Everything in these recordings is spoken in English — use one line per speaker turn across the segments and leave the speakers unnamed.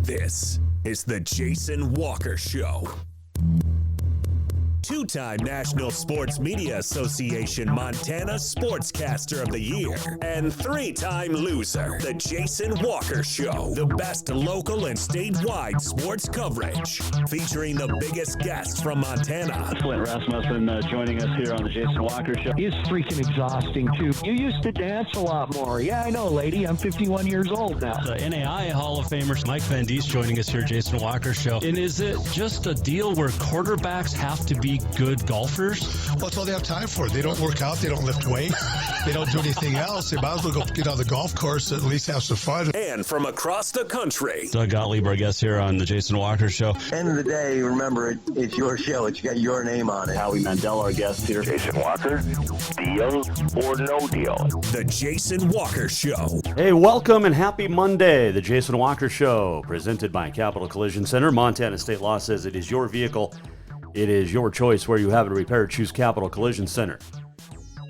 This is the Jason Walker Show. Two-time National Sports Media Association Montana Sportscaster of the Year and three-time loser, the Jason Walker Show. The best local and statewide sports coverage, featuring the biggest guests from Montana.
Flint Rasmussen joining us here on the Jason Walker Show.
He's freaking exhausting, too. You used to dance a lot more. Yeah, I know, lady. I'm 51 years old now.
The NAI Hall of Famer Mike Van Diest joining us here, Jason Walker Show. And is it just a deal where quarterbacks have to be good golfers?
Well, that's all they have time for. They don't work out. They don't lift weights. They don't do anything else. They might as well go get on the golf course and at least have some fun.
And from across the country,
Doug Gottlieb, our guest here on the Jason Walker Show.
End of the day, remember, it's your show. It's got your name on it.
Howie Mandel, our guest here.
Jason Walker, deal or no deal?
the Jason Walker Show.
Hey, welcome and happy Monday. The Jason Walker Show, presented by Capital Collision Center. Montana state law says it is your vehicle. It is your choice where you have it repaired. Choose Capital Collision Center.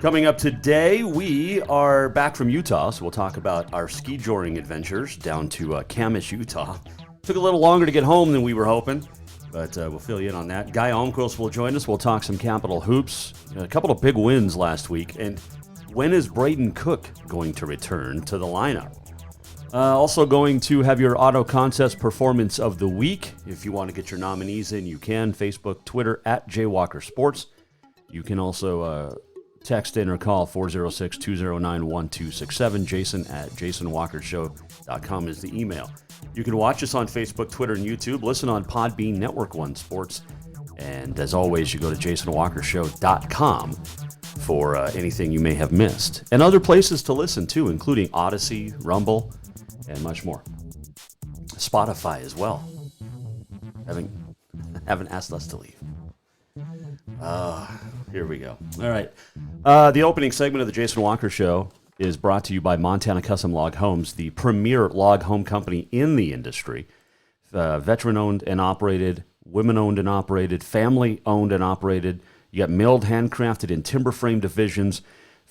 Coming up today, we are back from Utah, so we'll talk about our ski joring adventures down to Camas, Utah. Took a little longer to get home than we were hoping, but we'll fill you in on that. Guy Almquist will join us. We'll talk some Capital hoops. A couple of big wins last week. And when is Braden Cook going to return to the lineup? Also going to have your auto contest performance of the week. If you want to get your nominees in, you can. Facebook, Twitter, at JWalkerSports. You can also text in or call 406-209-1267. Jason at jasonwalkershow.com is the email. You can watch us on Facebook, Twitter, and YouTube. Listen on Podbean, Network One Sports. And as always, you go to jasonwalkershow.com for anything you may have missed. And other places to listen to, including Odyssey, Rumble, and much more. Spotify as well. Haven't asked us to leave. Here we go. All right. The opening segment of the Jason Walker Show is brought to you by Montana Custom Log Homes, the premier log home company in the industry. Veteran-owned and operated, women-owned and operated, family-owned and operated. You got milled, handcrafted, and timber-frame divisions.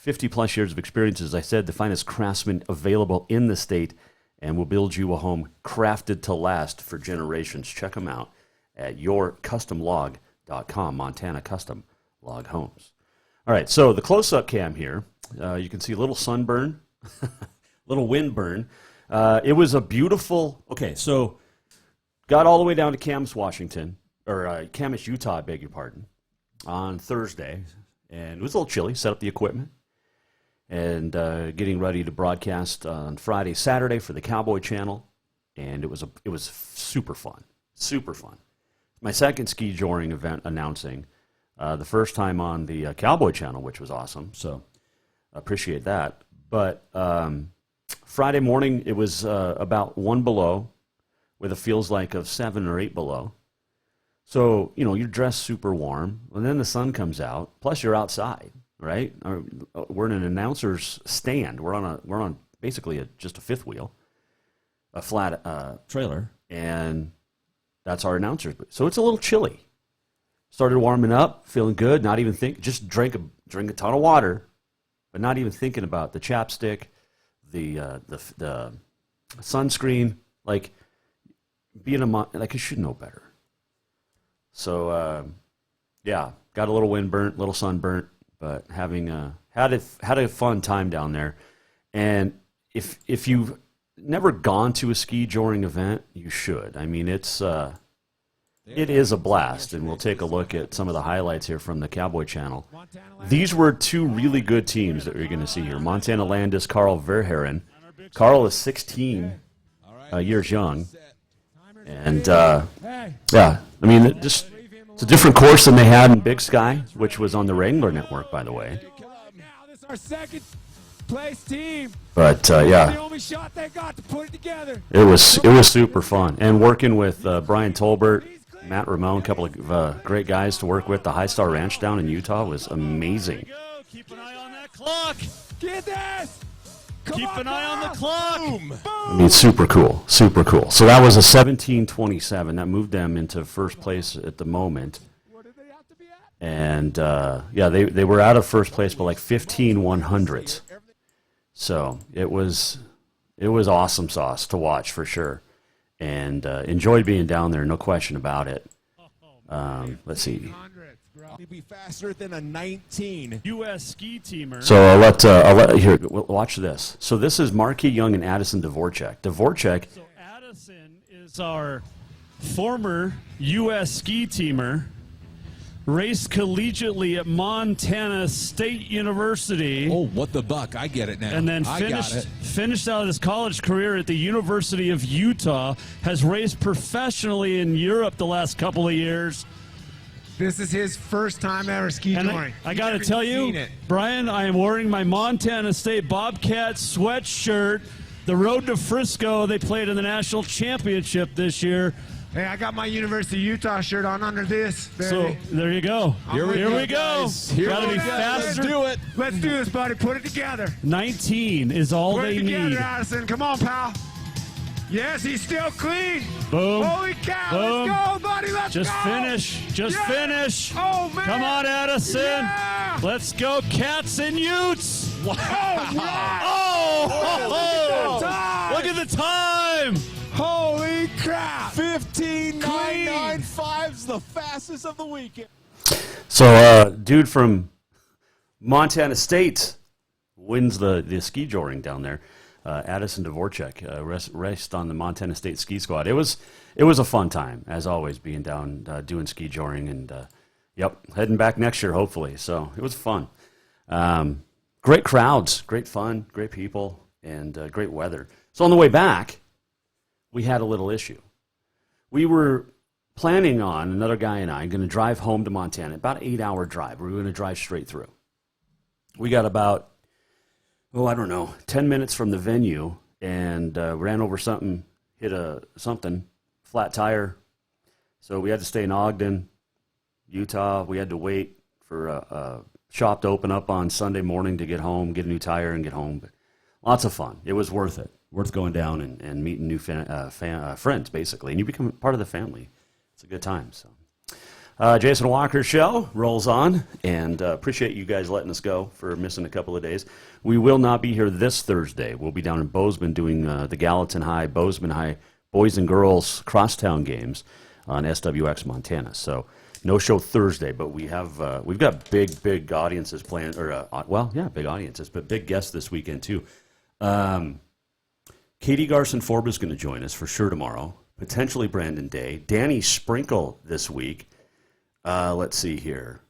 50-plus years of experience, as I said, the finest craftsmen available in the state, and will build you a home crafted to last for generations. Check them out at yourcustomlog.com, Montana Custom Log Homes. All right, so the close-up cam here, you can see a little sunburn, little wind burn. It was a beautiful, so got all the way down to Camas, Washington, or Camas, Utah, I beg your pardon, on Thursday, and it was a little chilly, set up the equipment, and getting ready to broadcast on Friday, Saturday for the Cowboy Channel, and it was super fun. My second ski joring event announcing, the first time on the Cowboy Channel, which was awesome, so appreciate that. But Friday morning, it was about 1 below, with a feels like of 7 or 8 below. So, you're dressed super warm, and then the sun comes out, plus you're outside. Right? We're in an announcer's stand. We're on basically just a fifth wheel, a flat trailer, and that's our announcer's booth. So it's a little chilly. Started warming up, feeling good. Not even just drink a ton of water, but not even thinking about the chapstick, the sunscreen. Like you should know better. So got a little wind burnt, little sun burnt. But having had a fun time down there, and if you've never gone to a ski joring event, you should. I mean, it is a blast, and we'll take a look at some of the highlights here from the Cowboy Channel. These were two really good teams that you're going to see here. Montana Landis, Carl Verheeren. Carl is 16 years young, and it's a different course than they had in Big Sky, which was on the Wrangler Network, by the way.
This is our second place team.
But
The only shot they got to put it together.
it was super fun, and working with Brian Tolbert, Matt Ramone, a couple of great guys to work with. The High Star Ranch down in Utah was amazing.
Keep an eye on that clock.
Get this.
Keep an eye on the clock.
Boom.
I mean, super cool. So that was a 17:27. That moved them into first place at the moment.
Where did they have to be at?
And they were out of first place by like 15/100. So it was awesome sauce to watch for sure. and enjoyed being down there, no question about it. Let's see.
Be faster than a 19 U.S. ski teamer.
So I'll let here watch this. So this is Marquis Young and Addison Dvorak.
So Addison is our former U.S. ski teamer. Raced collegiately at Montana State University.
Oh, what the buck. I get it now.
And then finished out his college career at the University of Utah. Has raced professionally in Europe the last couple of years.
This is his first time ever ski touring.
I got to tell you, Brian, I am wearing my Montana State Bobcat sweatshirt. The road to Frisco, they played in the national championship this year.
Hey, I got my University of Utah shirt on under this, baby.
So there you go. Here we go. Got to be faster.
Let's do it. Let's do this, buddy. Put it together.
19 is all they need.
Put it together, Addison. Come on, pal. Yes, he's still clean.
Boom.
Holy cow.
Boom.
Let's go, buddy. Let's
Just
go.
finish. Just finish.
Oh, man.
Come on, Addison.
Yeah.
Let's go, Cats and Utes. Wow.
Oh,
look at the time.
Holy crap.
15.995's the fastest of the weekend.
So dude from Montana State wins the ski joring down there. Addison Dvorak raced on the Montana State ski squad. It was a fun time, as always, being down doing ski joring, and heading back next year, hopefully. So it was fun. Great crowds, great fun, great people, and great weather. So on the way back, we had a little issue. We were planning on, another guy and I, going to drive home to Montana, about an 8-hour drive. We were going to drive straight through. We got about 10 minutes from the venue, and ran over something, hit something, flat tire. So we had to stay in Ogden, Utah. We had to wait for a shop to open up on Sunday morning to get home, get a new tire, and get home. But lots of fun. It was worth it. Worth going down and meeting new friends, basically. And you become part of the family. It's a good time. So, Jason Walker Show rolls on, and appreciate you guys letting us go for missing a couple of days. We will not be here this Thursday. We'll be down in Bozeman doing the Gallatin High, Bozeman High boys and girls crosstown games on SWX Montana. So no show Thursday, but we've got big audiences planned, big audiences, but big guests this weekend too. Katie Garson-Forbes is going to join us for sure tomorrow. Potentially Brandon Day. Danny Sprinkle this week. Let's see here.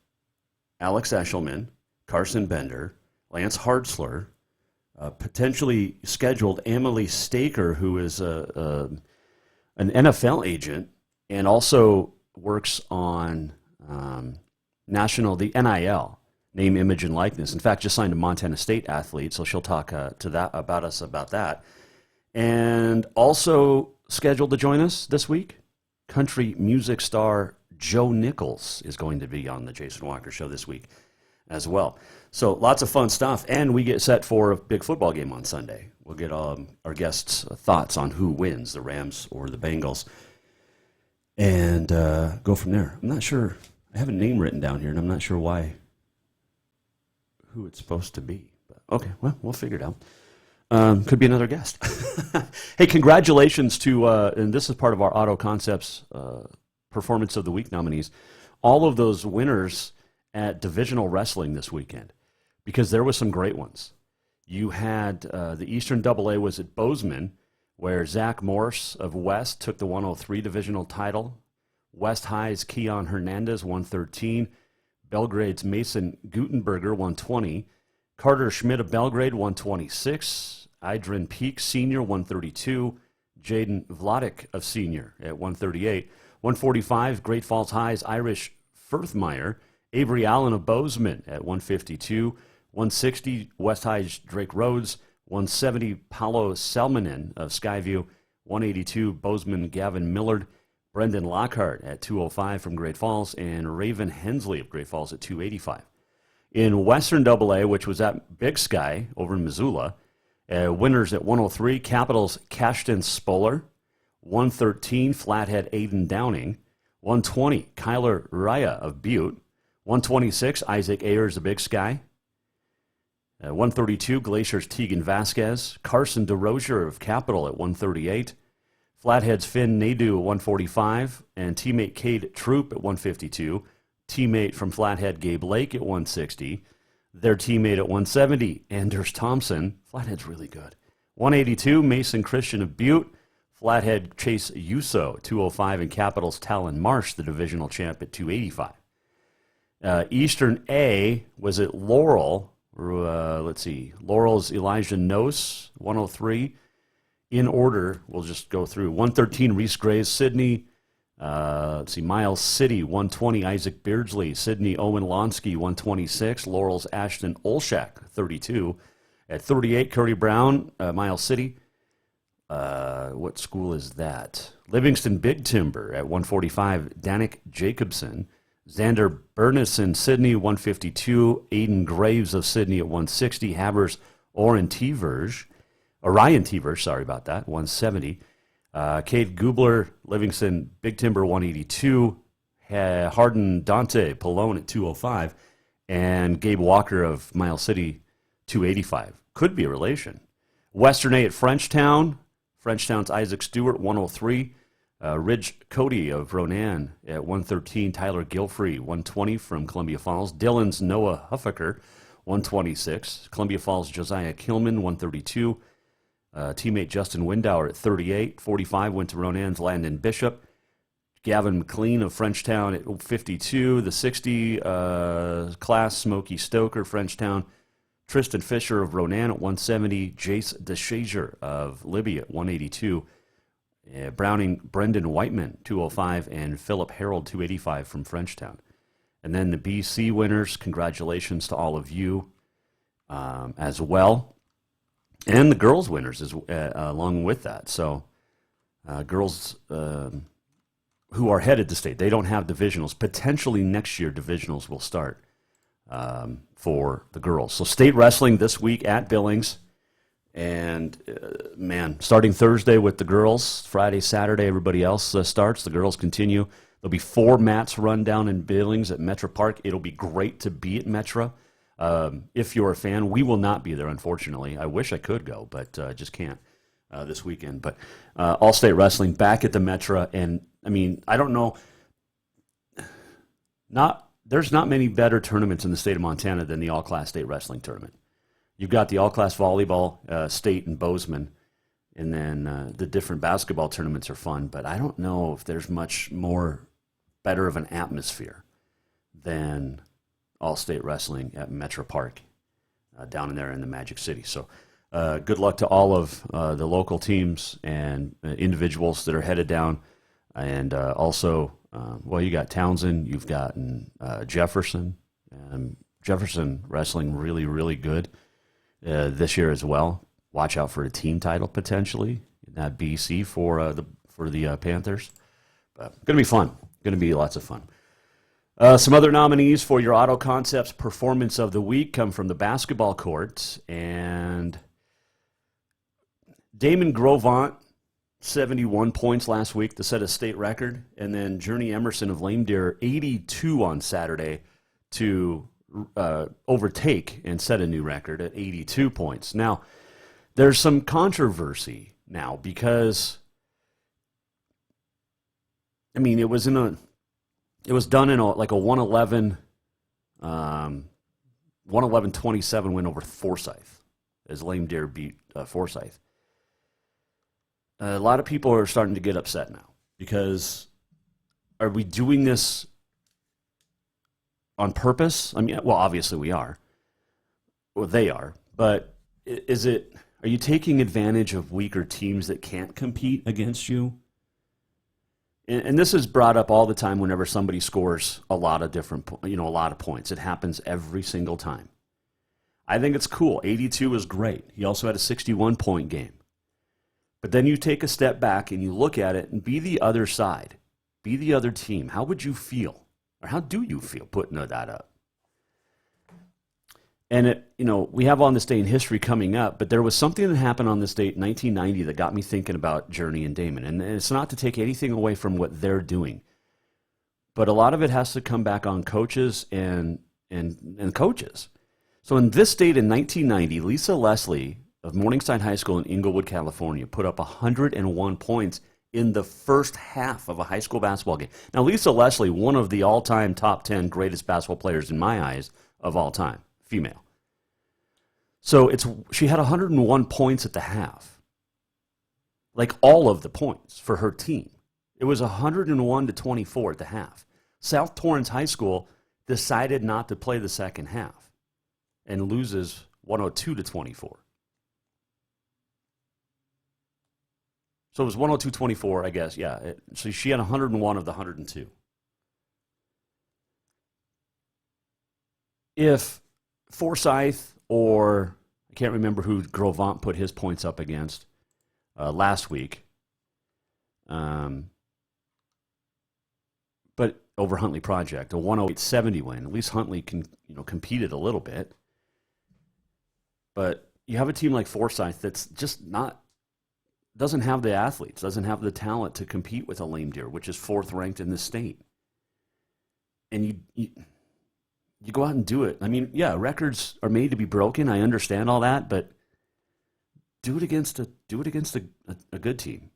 Alex Eshelman, Carson Bender, Lance Hartzler, potentially scheduled Emily Staker, who is an NFL agent and also works on the NIL, name, image, and likeness. In fact, just signed a Montana State athlete, so she'll talk about that. And also scheduled to join us this week, country music star Joe Nichols is going to be on the Jason Walker Show this week as well. So lots of fun stuff, and we get set for a big football game on Sunday. We'll get our guests' thoughts on who wins, the Rams or the Bengals, and go from there. I'm not sure. I have a name written down here, and I'm not sure who it's supposed to be. But okay, well, we'll figure it out. Could be another guest. Hey, congratulations to, and this is part of our Auto Concepts Performance of the Week nominees, all of those winners at Divisional Wrestling this weekend, because there was some great ones. You had the Eastern AA was at Bozeman, where Zach Morse of West took the 103 divisional title. West High's Keon Hernandez, 113. Belgrade's Mason Gutenberger, 120. Carter Schmidt of Belgrade, 126. Idrin Peak, Senior, 132. Jaden Vladik of Senior at 138. 145, Great Falls High's Irish Firthmeyer. Avery Allen of Bozeman at 152. 160, West High's Drake Rhodes. 170, Paulo Selmanen of Skyview. 182, Bozeman Gavin Millard. Brendan Lockhart at 205 from Great Falls. And Raven Hensley of Great Falls at 285. In Western AA, which was at Big Sky over in Missoula, winners at 103, Capitals Cashton Spoler. 113, Flathead Aiden Downing. 120, Kyler Raya of Butte. 126, Isaac Ayers of Big Sky. 132, Glacier's Tegan Vasquez. Carson DeRozier of Capital at 138. Flathead's Finn Nadu at 145, and teammate Cade Troop at 152. Teammate from Flathead, Gabe Lake at 160. Their teammate at 170, Anders Thompson. Flathead's really good. 182, Mason Christian of Butte. Flathead Chase Uso, 205, and Capitals Talon Marsh, the divisional champ, at 285. Eastern A was at Laurel. Let's see. Laurel's Elijah Nose, 103. In order, we'll just go through. 113, Reese Grays, Sydney. Let's see. Miles City, 120, Isaac Beardsley. Sydney Owen Lonsky, 126. Laurel's Ashton Olshak, 32. At 38, Cody Brown, Miles City. What school is that? Livingston Big Timber at 145. Danik Jacobson. Xander Bernison, Sydney, 152. Aiden Graves of Sydney at 160. Havers Orion T-Verge, 170. Cade Gubler, Livingston Big Timber, 182. Hardin Dante Pallone at 205. And Gabe Walker of Miles City, 285. Could be a relation. Western A at Frenchtown. Frenchtown's Isaac Stewart, 103. Ridge Cody of Ronan at 113. Tyler Gilfrey, 120 from Columbia Falls. Dillon's Noah Huffaker, 126. Columbia Falls Josiah Kilman, 132. Teammate Justin Windauer at 38. 45 went to Ronan's Landon Bishop. Gavin McLean of Frenchtown at 52. The 60 class, Smokey Stoker, Frenchtown. Tristan Fisher of Ronan at 170. Jace DeShazer of Libby at 182. Browning Brendan Whiteman, 205. And Philip Harold, 285 from Frenchtown. And then the BC winners, congratulations to all of you as well. And the girls winners along with that. So girls who are headed to state, they don't have divisionals. Potentially next year divisionals will start for the girls. So state wrestling this week at Billings. And, starting Thursday with the girls, Friday, Saturday, everybody else starts. The girls continue. There'll be 4 mats run down in Billings at Metro Park. It'll be great to be at Metro. If you're a fan, we will not be there, unfortunately. I wish I could go, but I just can't this weekend. But All-State Wrestling back at the Metro. And, I don't know. There's not many better tournaments in the state of Montana than the All-Class State Wrestling Tournament. You've got the All-Class Volleyball State in Bozeman, and then the different basketball tournaments are fun, but I don't know if there's much more better of an atmosphere than All-State Wrestling at Metro Park down in there in the Magic City. So good luck to all of the local teams and individuals that are headed down, and also, you got Townsend, you've gotten Jefferson. Jefferson wrestling really, really good. This year as well. Watch out for a team title potentially in that BC for the Panthers. But going to be fun. Going to be lots of fun. Some other nominees for your Auto Concepts Performance of the Week come from the basketball court. And Damon Grovant, 71 points last week to set a state record. And then Journey Emerson of Lame Deer, 82 on Saturday to overtake and set a new record at 82 points. Now, there's some controversy now because, it was done in a 111-27 win over Forsyth as Lame Deer beat Forsyth. A lot of people are starting to get upset now because are we doing this on purpose? Obviously we are. Well, they are. But are you taking advantage of weaker teams that can't compete against you? And this is brought up all the time whenever somebody scores a lot of points. It happens every single time. I think it's cool. 82 is great. He also had a 61-point game. But then you take a step back and you look at it and be the other side. Be the other team. How would you feel? Or how do you feel putting that up? And we have On This Day in History coming up, but there was something that happened on this date in 1990 that got me thinking about Journey and Damon. And it's not to take anything away from what they're doing, but a lot of it has to come back on coaches and coaches. So in this date in 1990, Lisa Leslie of Morningside High School in Inglewood, California, put up 101 points in the first half of a high school basketball game. Now, Lisa Leslie, one of the all-time top 10 greatest basketball players in my eyes of all time, female. So she had 101 points at the half. Like all of the points for her team. It was 101-24 at the half. South Torrance High School decided not to play the second half and loses 102-24. So it was 102-24, I guess. Yeah. So she had 101 of the 102. If Forsyth or I can't remember who Grovant put his points up against last week, but over Huntley Project, a 108-70 win. At least Huntley competed a little bit. But you have a team like Forsyth that's just doesn't have the athletes, doesn't have the talent to compete with a Lame Deer, which is 4th ranked in the state. And you go out and do it. I mean, yeah, records are made to be broken. I understand all that, but do it against a good team.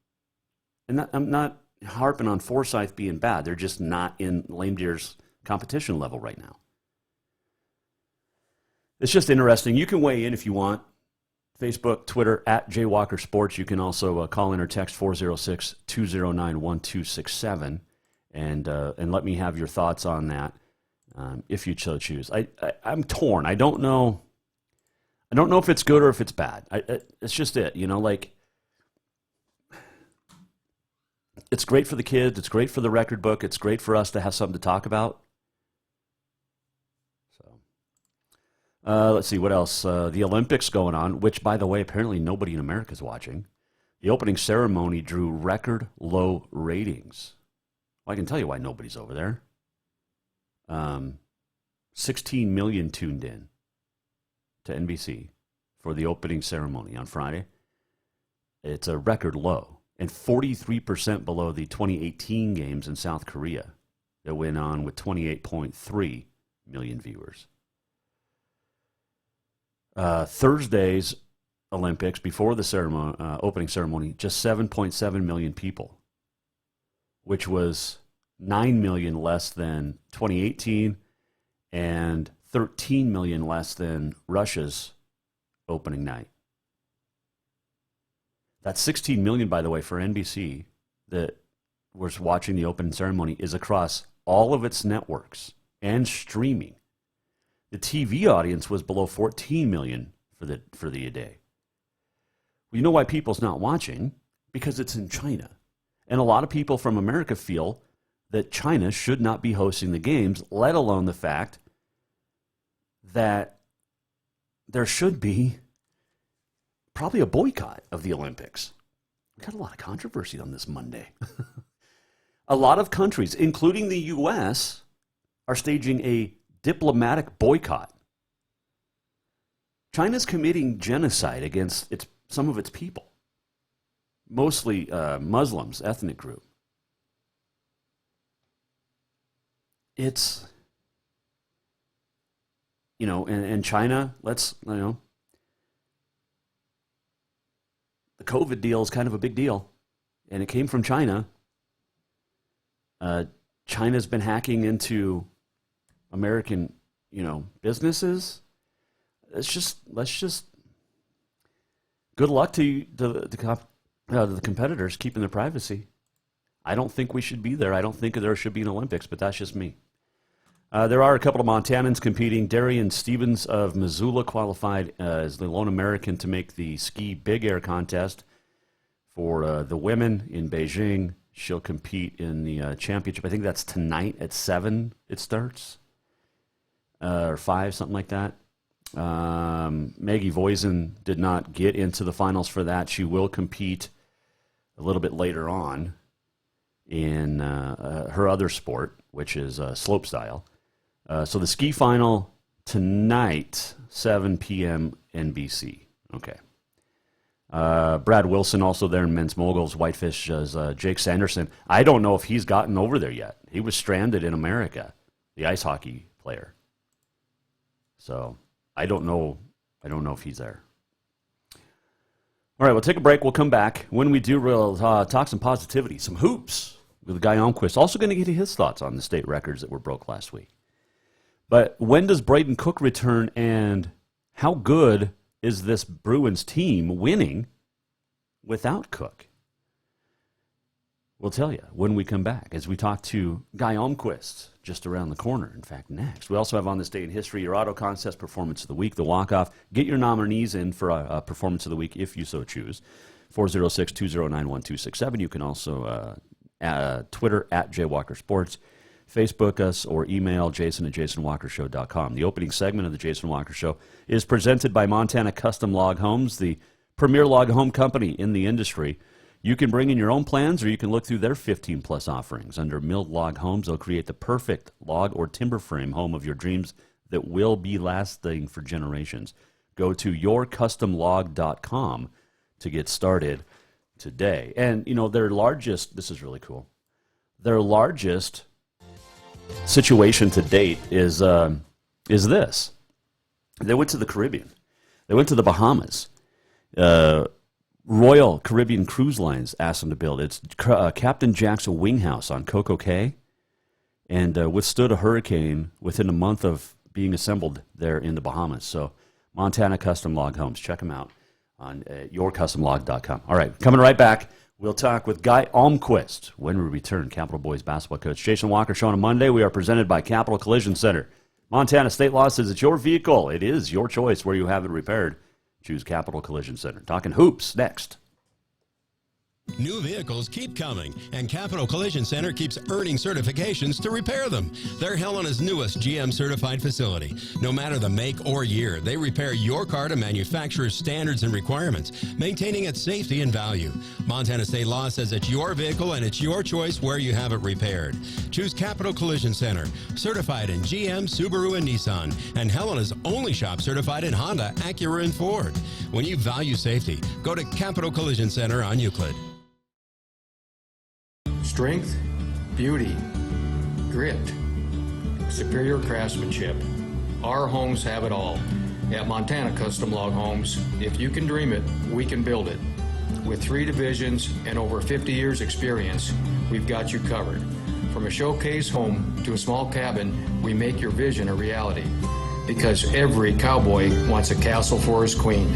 And I'm not harping on Forsyth being bad. They're just not in Lame Deer's competition level right now. It's just interesting. You can weigh in if you want. Facebook, Twitter, at @JWalkerSports. You can also call in or text 406-209-1267 and let me have your thoughts on that if you so choose. I'm torn. I don't know if it's good or if it's bad. It's just it. It's great for the kids. It's great for the record book. It's great for us to have something to talk about. Let's see, what else? The Olympics going on, which, by the way, apparently nobody in America is watching. The opening ceremony drew record low ratings. Well, I can tell you why nobody's over there. 16 million tuned in to NBC for the opening ceremony on Friday. It's a record low, and 43% below the 2018 games in South Korea that went on with 28.3 million viewers. Thursday's Olympics, before the ceremony, opening ceremony, just 7.7 million people, which was 9 million less than 2018 and 13 million less than Russia's opening night. That's 16 million, by the way, for NBC that was watching the opening ceremony is across all of its networks and streaming. The TV audience was below 14 million for the day. Well, you know why people's not watching? Because it's in China. And a lot of people from America feel that China should not be hosting the games, let alone the fact that there should be probably a boycott of the Olympics. We got a lot of controversy on this Monday. A lot of countries, including the U.S., are staging a diplomatic boycott. China's committing genocide against some of its people, mostly Muslims, ethnic group. It's, and China, the COVID deal is kind of a big deal, and it came from China. China's been hacking into American, businesses. Let's just good luck to the competitors keeping their privacy. I don't think we should be there. I don't think there should be an Olympics, but that's just me. There are a couple of Montanans competing. Darian Stevens of Missoula qualified as the lone American to make the ski big air contest for the women in Beijing. She'll compete in the championship. I think that's tonight at 7 it starts. Or 5, something like that. Maggie Voisin did not get into the finals for that. She will compete a little bit later on in her other sport, which is slopestyle. So the ski final tonight, 7 p.m. NBC. Okay. Brad Wilson also there in men's moguls. Whitefish as Jake Sanderson. I don't know if he's gotten over there yet. He was stranded in America, the ice hockey player. So I don't know if he's there. All right, we'll take a break. We'll come back. When we do, we'll talk some positivity, some hoops with Guy Almquist. Also going to get his thoughts on the state records that were broke last week. But when does Braden Cook return, and how good is this Bruins team winning without Cook? We'll tell you when we come back as we talk to Guy Almquist just around the corner. In fact, next. We also have on this day in history your Auto Concepts Performance of the Week, the walk-off. Get your nominees in for a Performance of the Week if you so choose. 406-209-1267. You can also Twitter at JWalkerSports, Facebook us, or email jason@jasonwalkershow.com. The opening segment of the Jason Walker Show is presented by Montana Custom Log Homes, the premier log home company in the industry. You can bring in your own plans, or you can look through their 15-plus offerings. Under milled log homes, they'll create the perfect log or timber frame home of your dreams that will be lasting for generations. Go to yourcustomlog.com to get started today. And, you know, their largest, this is really cool, their largest situation to date is this. They went to the Caribbean. They went to the Bahamas. Royal Caribbean Cruise Lines asked them to build. It's Captain Jack's Wing House on Coco Cay, and withstood a hurricane within a month of being assembled there in the Bahamas. So Montana Custom Log Homes. Check them out on yourcustomlog.com. All right, coming right back. We'll talk with Guy Almquist when we return. Capital Boys basketball coach Jason Walker Show on a Monday. We are presented by Capital Collision Center. Montana state law says it's your vehicle. It is your choice where you have it repaired. Choose Capital Collision Center. Talking hoops next.
New vehicles keep coming, and Capital Collision Center keeps earning certifications to repair them. They're Helena's newest GM-certified facility. No matter the make or year, they repair your car to manufacturer's standards and requirements, maintaining its safety and value. Montana state law says it's your vehicle, and it's your choice where you have it repaired. Choose Capital Collision Center, certified in GM, Subaru, and Nissan, and Helena's only shop certified in Honda, Acura, and Ford. When you value safety, go to Capital Collision Center on Euclid.
Strength, beauty, grit, superior craftsmanship. Our homes have it all. At Montana Custom Log Homes, if you can dream it, we can build it. With 3 divisions and over 50 years experience, we've got you covered. From a showcase home to a small cabin, we make your vision a reality. Because every cowboy wants a castle for his queen.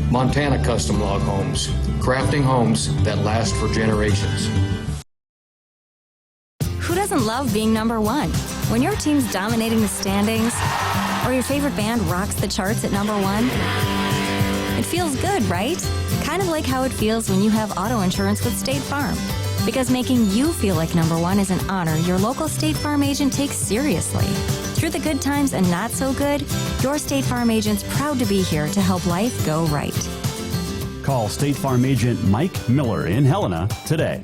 Montana Custom Log Homes, crafting homes that last for generations.
Who doesn't love being number one? When your team's dominating the standings, or your favorite band rocks the charts at number one, it feels good, right? Kind of like how it feels when you have auto insurance with State Farm. Because making you feel like number one is an honor your local State Farm agent takes seriously. Through the good times and not so good, your State Farm agent's proud to be here to help life go right.
Call State Farm agent Mike Miller in Helena today.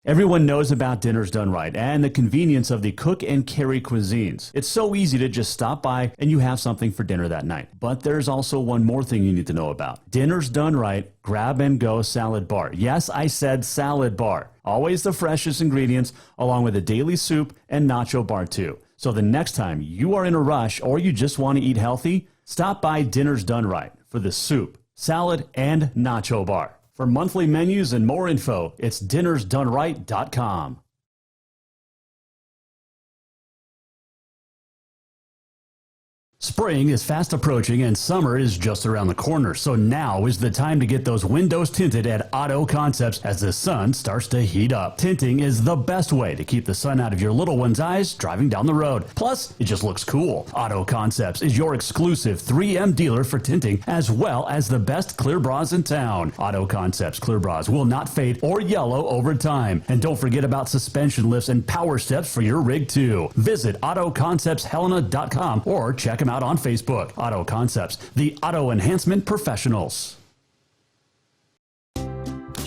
Everyone knows about Dinners Done Right and the convenience of the cook and carry cuisines. It's so easy to just stop by and you have something for dinner that night. But there's also one more thing you need to know about. Dinners Done Right Grab and Go Salad Bar. Yes, I said salad bar. Always the freshest ingredients, along with a daily soup and nacho bar too. So the next time you are in a rush or you just want to eat healthy, stop by Dinners Done Right for the soup, salad, and nacho bar. For monthly menus and more info, it's dinnersdoneright.com. Spring is fast approaching and summer is just around the corner, so now is the time to get those windows tinted at Auto Concepts as the sun starts to heat up. Tinting is the best way to keep the sun out of your little one's eyes driving down the road. Plus, it just looks cool. Auto Concepts is your exclusive 3M dealer for tinting, as well as the best clear bras in town. Auto Concepts clear bras will not fade or yellow over time. And don't forget about suspension lifts and power steps for your rig too. Visit AutoConceptsHelena.com or check them out on Facebook. Auto Concepts, the auto enhancement professionals.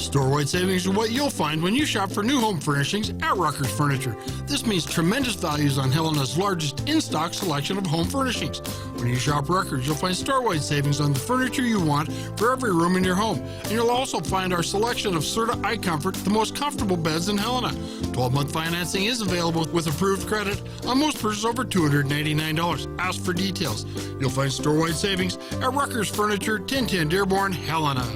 Store-wide savings are what you'll find when you shop for new home furnishings at Rucker's Furniture. This means tremendous values on Helena's largest in-stock selection of home furnishings. When you shop Rucker's, you'll find store-wide savings on the furniture you want for every room in your home. And you'll also find our selection of Serta iComfort, the most comfortable beds in Helena. 12-month financing is available with approved credit on most purchases over $299. Ask for details. You'll find store-wide savings at Rucker's Furniture, 1010 Dearborn, Helena.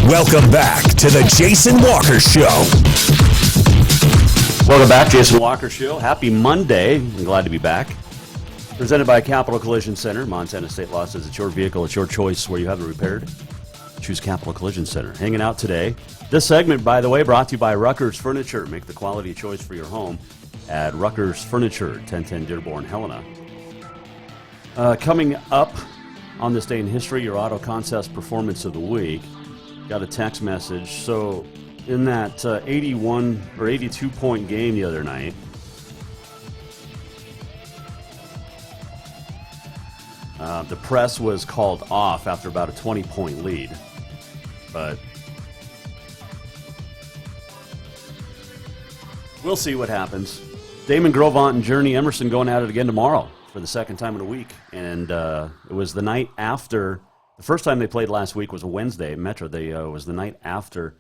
Welcome back to the Jason Walker Show.
Welcome back, Jason Walker Show. Happy Monday. I'm glad to be back. Presented by Capital Collision Center. Montana State Law says it's your vehicle, it's your choice where you have it repaired. Choose Capital Collision Center. Hanging out today. This segment, by the way, brought to you by Rucker's Furniture. Make the quality choice for your home at Rucker's Furniture, 1010 Dearborn, Helena. Coming up on this day in history, your auto contest performance of the week. Got a text message. So in that 81 or 82 point game the other night, the press was called off after about a 20-point lead. But we'll see what happens. Damon Grovant and Journey Emerson going at it again tomorrow for the second time in a week. And it was the night after. The first time they played last week was a Wednesday at Metro. It was the night after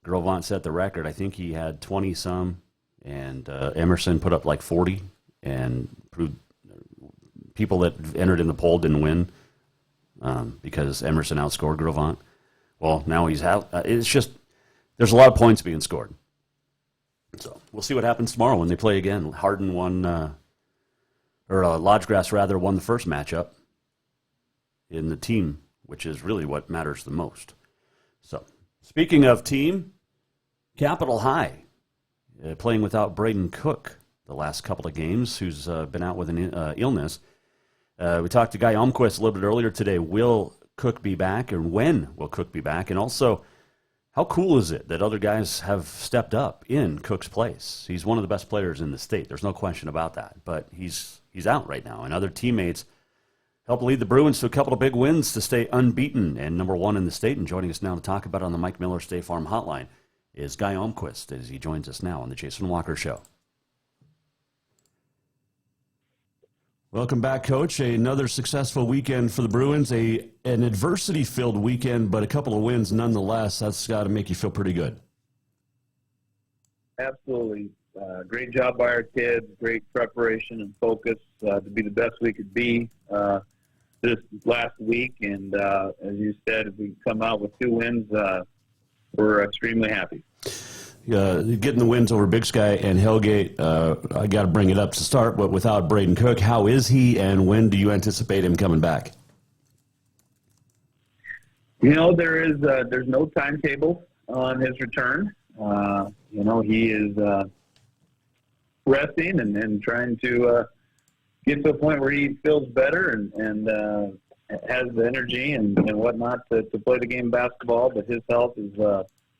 Grovant set the record. I think he had 20-some, and Emerson put up like 40, and proved people that entered in the poll didn't win because Emerson outscored Grovant. Well, now he's out. It's just there's a lot of points being scored. So we'll see what happens tomorrow when they play again. Hardin won, or Lodgegrass rather, won the first matchup in the team, which is really what matters the most. So, speaking of team, Capital High playing without Braden Cook the last couple of games, who's been out with an illness. We talked to Guy Almquist a little bit earlier today. Will Cook be back, and when will Cook be back? And also, how cool is it that other guys have stepped up in Cook's place? He's one of the best players in the state. There's no question about that. But he's out right now, and other teammates helped lead the Bruins to a couple of big wins to stay unbeaten and number one in the state. And joining us now to talk about it on the Mike Miller State Farm Hotline is Guy Almquist, as he joins us now on the Jason Walker Show. Welcome back, Coach. Another successful weekend for the Bruins, an adversity-filled weekend, but a couple of wins nonetheless. That's got to make you feel pretty good.
Absolutely. Great job by our kids, great preparation and focus to be the best we could be this last week. And as you said, if we come out with 2 wins, we're extremely happy.
Getting the wins over Big Sky and Hellgate, I got to bring it up to start, but without Braden Cook, how is he, and when do you anticipate him coming back?
There's no timetable on his return. He is resting and trying to get to a point where he feels better and has the energy and whatnot to play the game of basketball. But his health is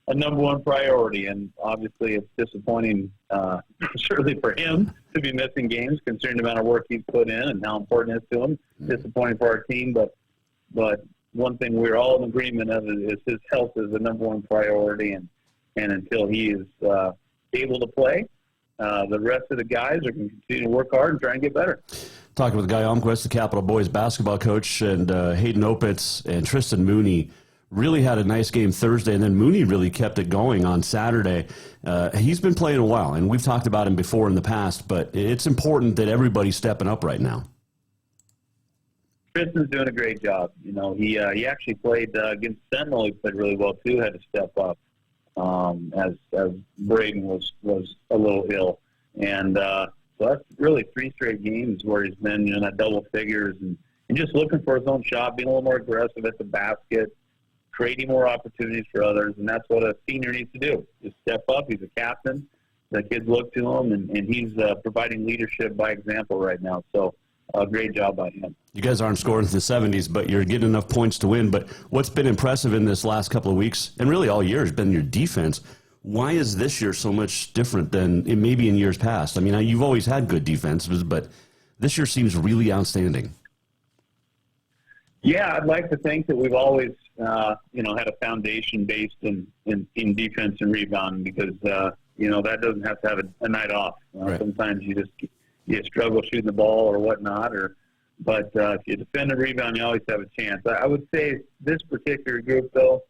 a number one priority, and obviously it's disappointing, certainly for him, to be missing games, considering the amount of work he's put in and how important it is to him. Disappointing for our team, but one thing we're all in agreement of is his health is the number one priority, and until he is able to play, the rest of the guys are going to continue to work hard and try and get better.
Talking with Guy Almquist, the Capital boys basketball coach, and Hayden Opitz and Tristan Mooney really had a nice game Thursday, and then Mooney really kept it going on Saturday. He's been playing a while, and we've talked about him before in the past, but it's important that everybody's stepping up right now.
Tristan's doing a great job. He actually played against Sentinel. He played really well too. Had to step up as Braden was a little ill, and so that's really 3 straight games where he's been in that double figures and just looking for his own shot, being a little more aggressive at the basket, creating more opportunities for others, and that's what a senior needs to do. Just step up. He's a captain. The kids look to him, and he's providing leadership by example right now. So great job by him.
You guys aren't scoring in the 70s, but you're getting enough points to win. But what's been impressive in this last couple of weeks, and really all year, has been your defense.
Why is this year so much different than it maybe in years past? I mean, you've always had good defenses, but this year seems really outstanding.
Yeah, I'd like to think that we've always, had a foundation based in defense and rebounding because, that doesn't have to have a night off.
Right.
Sometimes you struggle shooting the ball or whatnot, but if you defend and rebound, you always have a chance. I would say this particular group, though,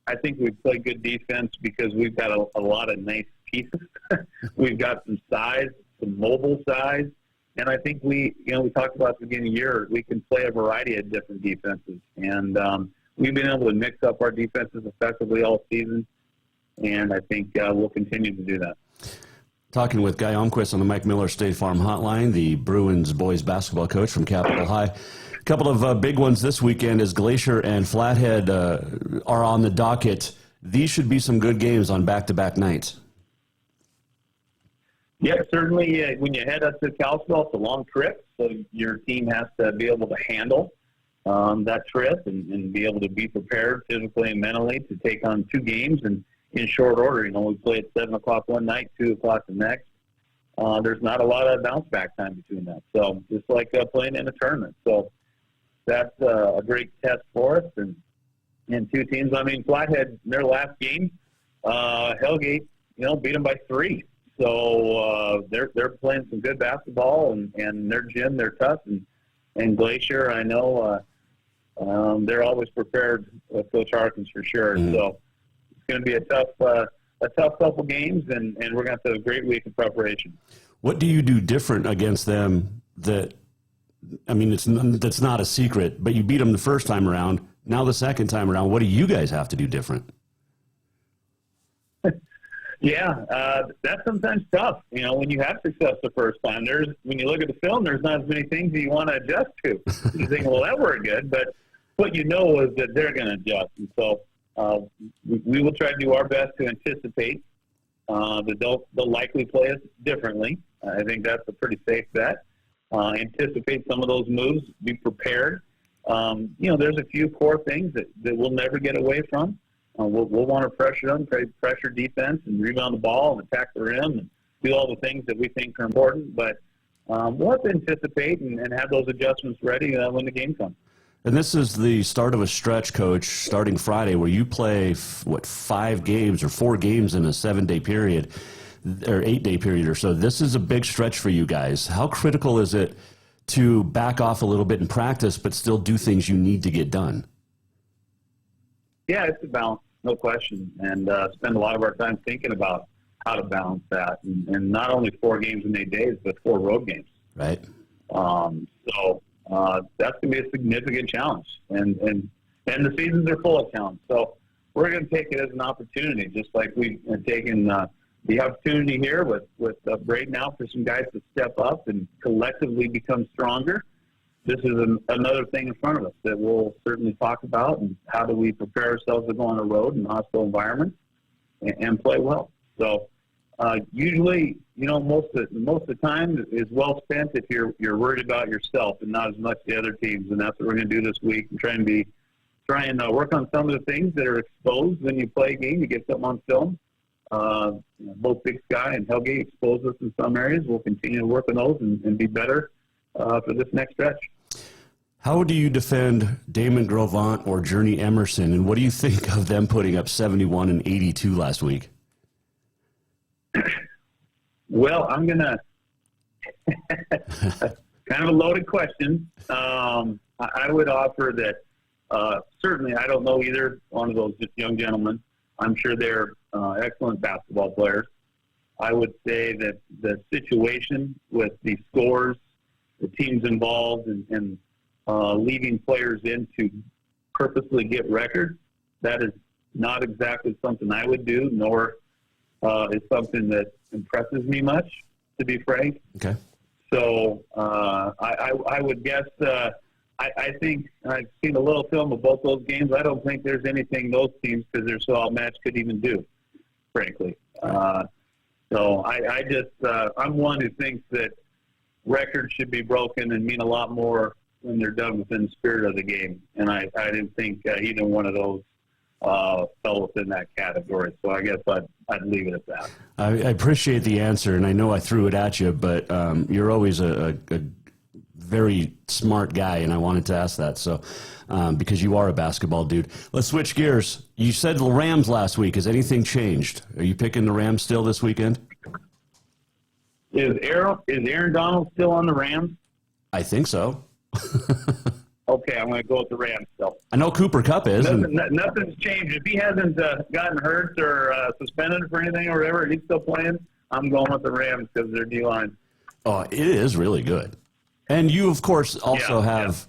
I think we play good defense because we've got a lot of nice pieces. We've got some size, some mobile size. And I think we talked about at the beginning of the year, we can play a variety of different defenses. And we've been able to mix up our defenses effectively all season. And I think we'll continue to do that.
Talking with Guy Almquist on the Mike Miller State Farm Hotline, the Bruins boys basketball coach from Capitol High. A couple of big ones this weekend as Glacier and Flathead are on the docket. These should be some good games on back-to-back nights.
Yeah, certainly. When you head up to Kalispell, it's a long trip, so your team has to be able to handle that trip and be able to be prepared physically and mentally to take on two games and in short order. We play at 7 o'clock one night, 2 o'clock the next. There's not a lot of bounce-back time between that. So just like playing in a tournament. So that's a great test for us. And two teams, Flathead, in their last game, Hellgate, beat them by 3. So they're playing some good basketball, and their gym, they're tough. And Glacier, I know they're always prepared with Coach Harkins for sure. Mm-hmm. So it's going to be a tough couple games, and we're going to have a great week of preparation.
What do you do different against them that's not a secret, but you beat them the first time around. Now the second time around, what do you guys have to do different?
Yeah, that's sometimes tough. When you have success the first time, when you look at the film, there's not as many things that you want to adjust to. You think, well, that worked good, but what you know is that they're going to adjust. And so we will try to do our best to anticipate that they'll likely play us differently. I think that's a pretty safe bet. Anticipate some of those moves, be prepared. There's a few core things that we'll never get away from. We'll want to pressure them, pressure defense, and rebound the ball and attack the rim and do all the things that we think are important. But we'll have to anticipate and have those adjustments ready when the game comes.
And this is the start of a stretch, Coach, starting Friday, where you play, 5 games or 4 games in a 7-day period or 8-day period or so. This is a big stretch for you guys. How critical is it to back off a little bit in practice but still do things you need to get done?
Yeah, it's a balance, no question, and spend a lot of our time thinking about how to balance that, and not only 4 games in 8 days, but 4 road games.
Right.
So that's going to be a significant challenge, and the seasons are full of challenge. So we're going to take it as an opportunity, just like we've taken the opportunity here with Braden out for some guys to step up and collectively become stronger. This is another thing in front of us that we'll certainly talk about, and how do we prepare ourselves to go on the road in hostile environments and play well. So usually, most of the time is well spent if you're worried about yourself and not as much the other teams, and that's what we're going to do this week, and try and work on some of the things that are exposed when you play a game. You get something on film. Both Big Sky and Hellgate exposed us in some areas. We'll continue to work on those and be better for this next stretch.
How do you defend Damon Grovant or Journey Emerson, and what do you think of them putting up 71 and 82 last week?
Well, I'm going to kind of a loaded question. I would offer that certainly I don't know either one of those young gentlemen. I'm sure they're excellent basketball players. I would say that the situation with the scores, the teams involved, and leaving players in to purposely get records, that is not exactly something I would do, nor is something that impresses me much, to be frank.
Okay.
So I would guess I think I've seen a little film of both those games. I don't think there's anything those teams, because they're so outmatched, could even do, frankly. So I just I'm one who thinks that records should be broken and mean a lot more when they're done within the spirit of the game. And I didn't think either one of those fell within that category. So I guess I'd leave it at that.
I appreciate the answer, and I know I threw it at you, but you're always a very smart guy, and I wanted to ask that. So because you are a basketball dude. Let's switch gears. You said the Rams last week. Has anything changed? Are you picking the Rams still this weekend?
Is Aaron Donald still on the Rams?
I think so.
Okay, I'm going to go with the Rams still.
I know Cooper Kupp is.
Nothing's changed. If he hasn't gotten hurt or suspended for anything or whatever, and he's still playing, I'm going with the Rams because their D-line.
Oh, it is really good. And you, of course, also have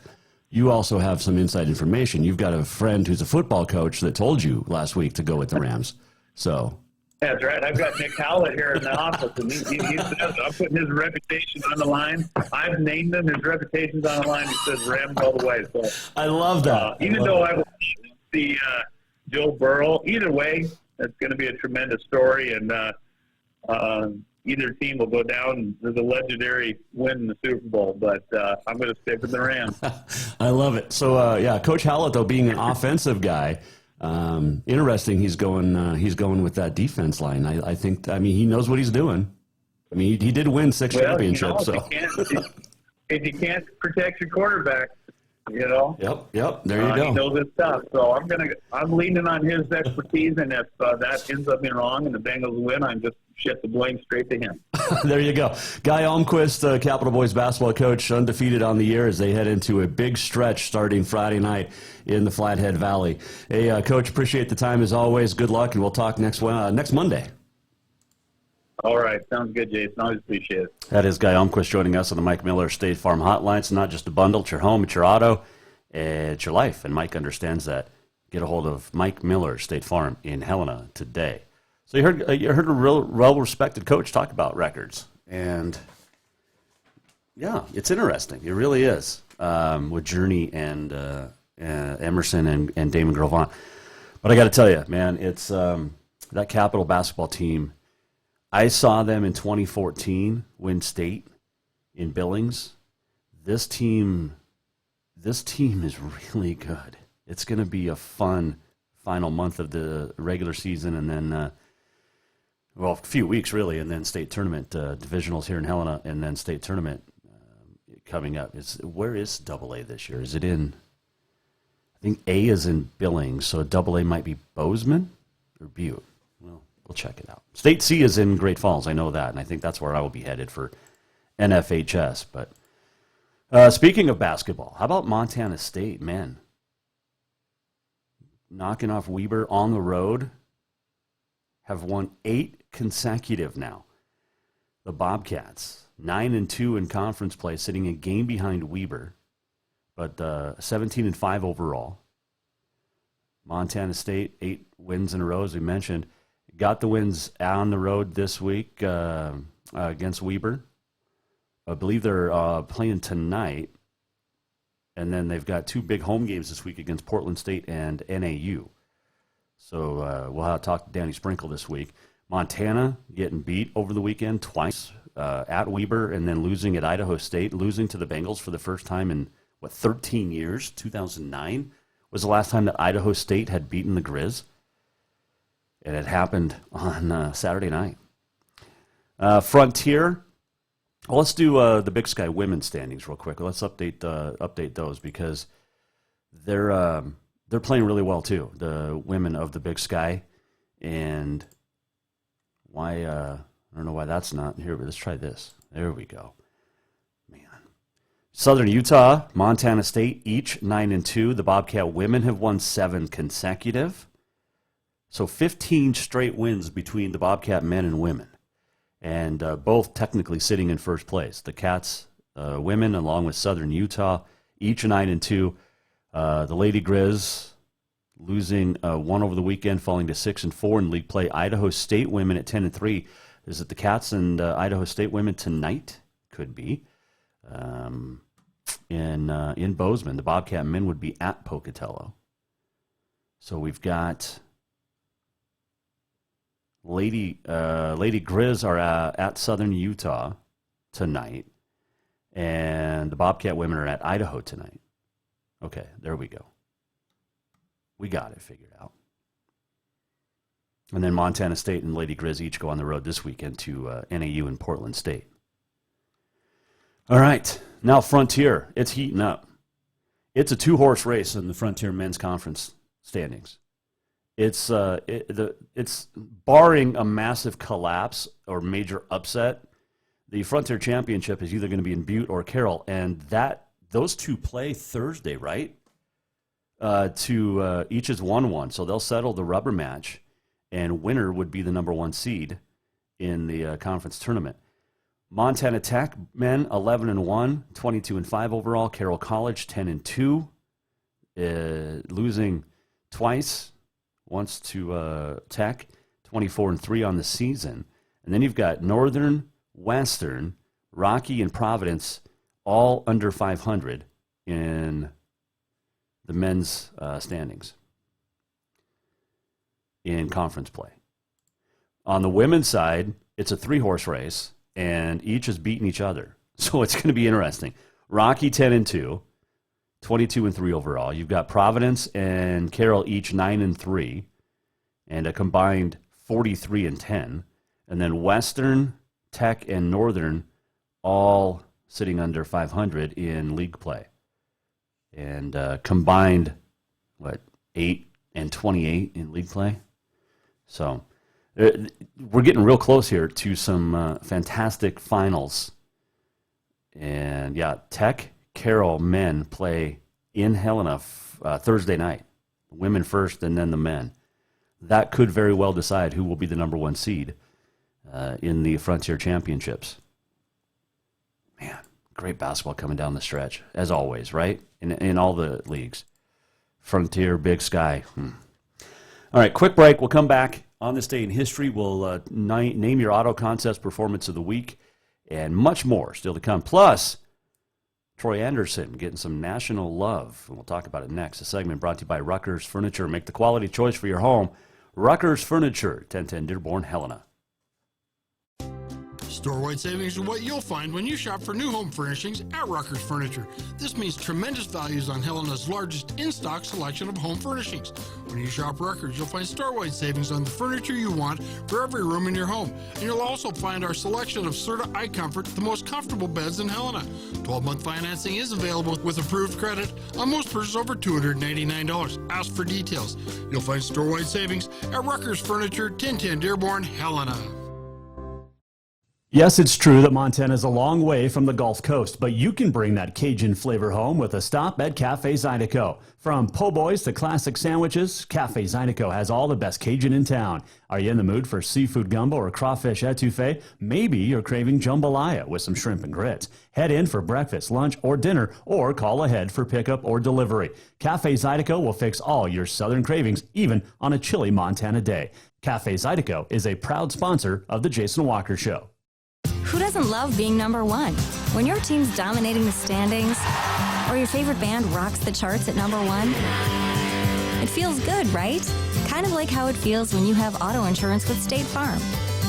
some inside information. You've got a friend who's a football coach that told you last week to go with the Rams. So
that's right. I've got Nick Howlett here in the office, and he says I'm putting his reputation on the line. I've named him. His reputation's on the line. He says Rams all the way. So
I love that.
Even though I will see Joe Burrow, either way, it's going to be a tremendous story, and either team will go down as a legendary win in the Super Bowl. But I'm going to stick with the Rams.
I love it. So Coach Howlett, though, being an offensive guy. Interesting. He's going with that defense line. I think. I mean, he knows what he's doing. I mean, he did win 6 championships.
If you can't protect your quarterback,
Yep. There you go.
He knows his stuff. So I'm leaning on his expertise, and if that ends up being wrong and the Bengals win, I'm just shift the blame straight to him.
There you go. Guy Almquist, Capital Boys basketball coach, undefeated on the year as they head into a big stretch starting Friday night in the Flathead Valley. Hey, Coach, appreciate the time as always. Good luck, and we'll talk next Monday.
All right. Sounds good, Jason. Always appreciate it.
That is Guy Almquist joining us on the Mike Miller State Farm Hotline. It's not just a bundle. It's your home. It's your auto. It's your life. And Mike understands that. Get a hold of Mike Miller State Farm in Helena today. So you heard a real well-respected coach talk about records. And, yeah, it's interesting. It really is with Journey and Emerson and Damon Grovant. But I got to tell you, man, it's that Capital basketball team. I saw them in 2014 win state in Billings. This team is really good. It's going to be a fun final month of the regular season, and then a few weeks really, and then state tournament divisionals here in Helena, and then state tournament coming up. Where is AA this year? Is it in? I think A is in Billings, so AA might be Bozeman or Butte. Well, we'll check it out. State C is in Great Falls. I know that, and I think that's where I will be headed for NFHS. But speaking of basketball, how about Montana State men knocking off Weber on the road? Have won 8 consecutive now. The Bobcats 9-2 in conference play, sitting a game behind Weber, but 17-5 overall. Montana State 8 wins in a row, as we mentioned. Got the wins on the road this week against Weber. I believe they're playing tonight, and then they've got 2 big home games this week against Portland State and NAU. So we'll have to talk to Danny Sprinkle this week. Montana getting beat over the weekend twice at Weber, and then losing at Idaho State, losing to the Bengals for the first time in, 13 years? 2009 was the last time that Idaho State had beaten the Grizz. And it happened on Saturday night. Frontier. Well, let's do the Big Sky women's standings real quick. Let's update those because they're playing really well too. The women of the Big Sky, and why I don't know why that's not here. But let's try this. There we go. Man, Southern Utah, Montana State, each 9-2. The Bobcat women have won 7 consecutive. So 15 straight wins between the Bobcat men and women, and both technically sitting in first place. The Cats women, along with Southern Utah, each 9-2. The Lady Grizz losing 1 over the weekend, falling to 6-4 in league play. Idaho State women at 10-3. Is it the Cats and Idaho State women tonight? Could be. In Bozeman, the Bobcat men would be at Pocatello. So we've got Lady Grizz are at Southern Utah tonight, and the Bobcat women are at Idaho tonight. Okay, there we go. We got it figured out. And then Montana State and Lady Grizz each go on the road this weekend to NAU and Portland State. All right, now Frontier. It's heating up. It's a 2-horse race in the Frontier Men's Conference standings. It's barring a massive collapse or major upset, the Frontier Championship is either going to be in Butte or Carroll, and those two play Thursday, right? Each is 1-1, so they'll settle the rubber match, and winner would be the number 1 seed in the conference tournament. Montana Tech men 11-1, 22-5 overall. Carroll College 10-2, losing twice, once to Tech, 24-3 on the season. And then you've got Northern, Western, Rocky, and Providence all under 500 in the men's standings in conference play. On the women's side, it's a 3-horse race, and each is beating each other. So it's going to be interesting. Rocky 10-2, 22-3 overall. You've got Providence and Carroll each 9-3, and a combined 43-10. And then Western, Tech, and Northern all sitting under 500 in league play. And combined, 8-28 in league play? So we're getting real close here to some fantastic finals. And yeah, Tech, Carroll men play in Helena Thursday night. Women first and then the men. That could very well decide who will be the number 1 seed in the Frontier Championships. Man, great basketball coming down the stretch, as always, right? In all the leagues. Frontier, Big Sky. All right, quick break. We'll come back on this day in history. We'll name your Auto Contest Performance of the Week and much more still to come. Plus, Troy Anderson getting some national love. And we'll talk about it next. A segment brought to you by Ruckers Furniture. Make the quality choice for your home. Ruckers Furniture, 1010 Dearborn, Helena.
Store-wide savings are what you'll find when you shop for new home furnishings at Ruckers Furniture. This means tremendous values on Helena's largest in-stock selection of home furnishings. When you shop Ruckers, you'll find store-wide savings on the furniture you want for every room in your home. And you'll also find our selection of Serta iComfort, the most comfortable beds in Helena. 12-month financing is available with approved credit on most purchases over $289. Ask for details. You'll find store-wide savings at Ruckers Furniture, 1010 Dearborn, Helena.
Yes, it's true that Montana is a long way from the Gulf Coast, but you can bring that Cajun flavor home with a stop at Cafe Zydeco. From po' boys to classic sandwiches, Cafe Zydeco has all the best Cajun in town. Are you in the mood for seafood gumbo or crawfish etouffee? Maybe you're craving jambalaya with some shrimp and grits. Head in for breakfast, lunch, or dinner, or call ahead for pickup or delivery. Cafe Zydeco will fix all your southern cravings, even on a chilly Montana day. Cafe Zydeco is a proud sponsor of The Jason Walker Show.
Who doesn't love being number 1? When your team's dominating the standings, or your favorite band rocks the charts at number 1, it feels good, right? Kind of like how it feels when you have auto insurance with State Farm.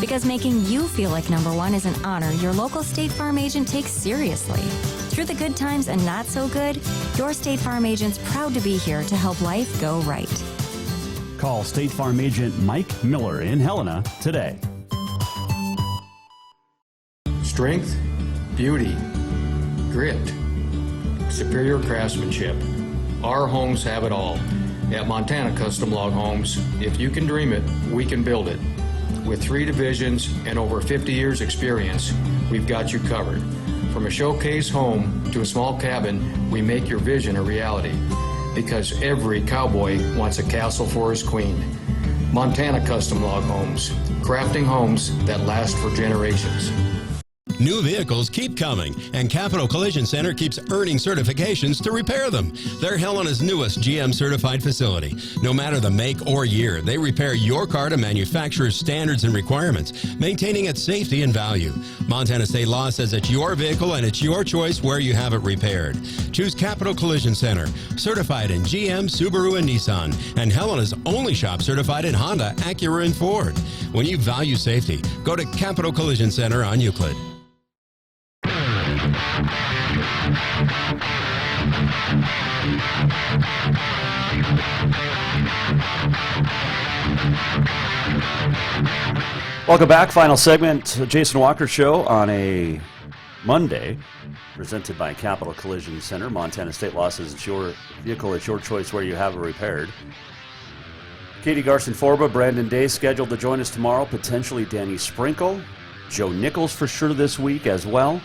Because making you feel like number 1 is an honor your local State Farm agent takes seriously. Through the good times and not so good, your State Farm agent's proud to be here to help life go right.
Call State Farm agent Mike Miller in Helena today.
Strength, beauty, grit, superior craftsmanship. Our homes have it all. At Montana Custom Log Homes, if you can dream it, we can build it. With 3 divisions and over 50 years experience, we've got you covered. From a showcase home to a small cabin, we make your vision a reality. Because every cowboy wants a castle for his queen. Montana Custom Log Homes, crafting homes that last for generations.
New vehicles keep coming, and Capital Collision Center keeps earning certifications to repair them. They're Helena's newest GM-certified facility. No matter the make or year, they repair your car to manufacturer's standards and requirements, maintaining its safety and value. Montana state law says it's your vehicle and it's your choice where you have it repaired. Choose Capital Collision Center, certified in GM, Subaru, and Nissan, and Helena's only shop certified in Honda, Acura, and Ford. When you value safety, go to Capital Collision Center on Euclid.
Welcome back. Final segment, Jason Walker Show on a Monday, presented by Capital Collision Center. Montana State Losses. It's your vehicle. It's your choice where you have it repaired. Katie Garson-Forba, Brandon Day scheduled to join us tomorrow. Potentially Danny Sprinkle. Joe Nichols for sure this week as well.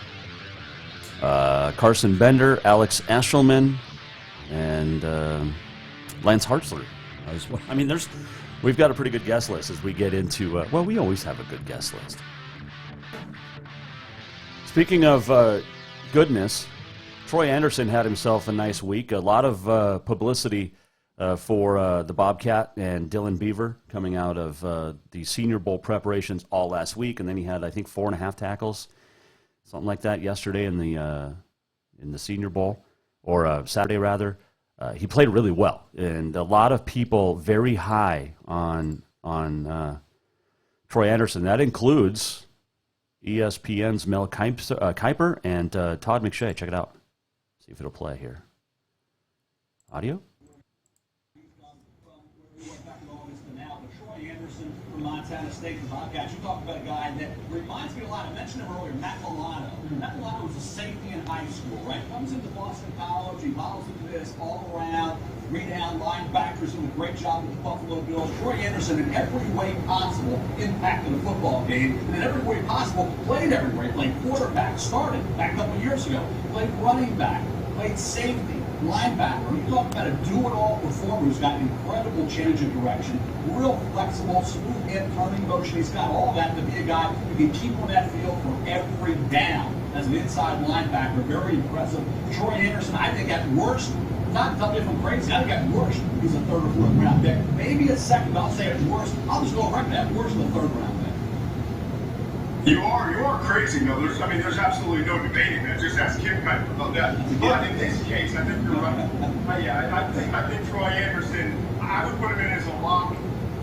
Carson Bender, Alex Eshelman, and Lance Hartzler as well. I mean, we've got a pretty good guest list as we get into, we always have a good guest list. Speaking of goodness, Troy Anderson had himself a nice week. A lot of publicity for the Bobcat and Dylan Beaver coming out of the Senior Bowl preparations all last week, and then he had, I think, 4.5 tackles, something like that, yesterday in the Senior Bowl, or Saturday rather. He played really well, and a lot of people very high on Troy Anderson. That includes ESPN's Mel Kiper and Todd McShay. Check it out. See if it'll play here. Audio?
Montana State, the Bobcats. You talk about a guy that reminds me a lot. I mentioned him earlier, Matt Milano. Matt Milano was a safety in high school, right? Comes into Boston College, he models into this all around, three-down linebackers doing a great job with the Buffalo Bills. Troy Anderson, in every way possible, impacted the football game, and in every way possible, played everywhere. He played quarterback, started back a couple of years ago, played running back, played safety, linebacker. You talk about a do-it-all performer who's got incredible change of direction, real flexible, smooth head turning motion. He's got all that to be a guy who can keep on that field for every down as an inside linebacker. Very impressive. Troy Anderson, I think at worst, not tell me if I'm crazy, I think at worst he's a third or fourth round pick. Maybe a second, but I'll say at worst. I'll just go right at worst, the third round pick.
You are crazy, though. There's absolutely no debating that. Just ask Kim Kiper about that. But in this case, I think you're right. I think Troy Anderson, I would put him in as a lock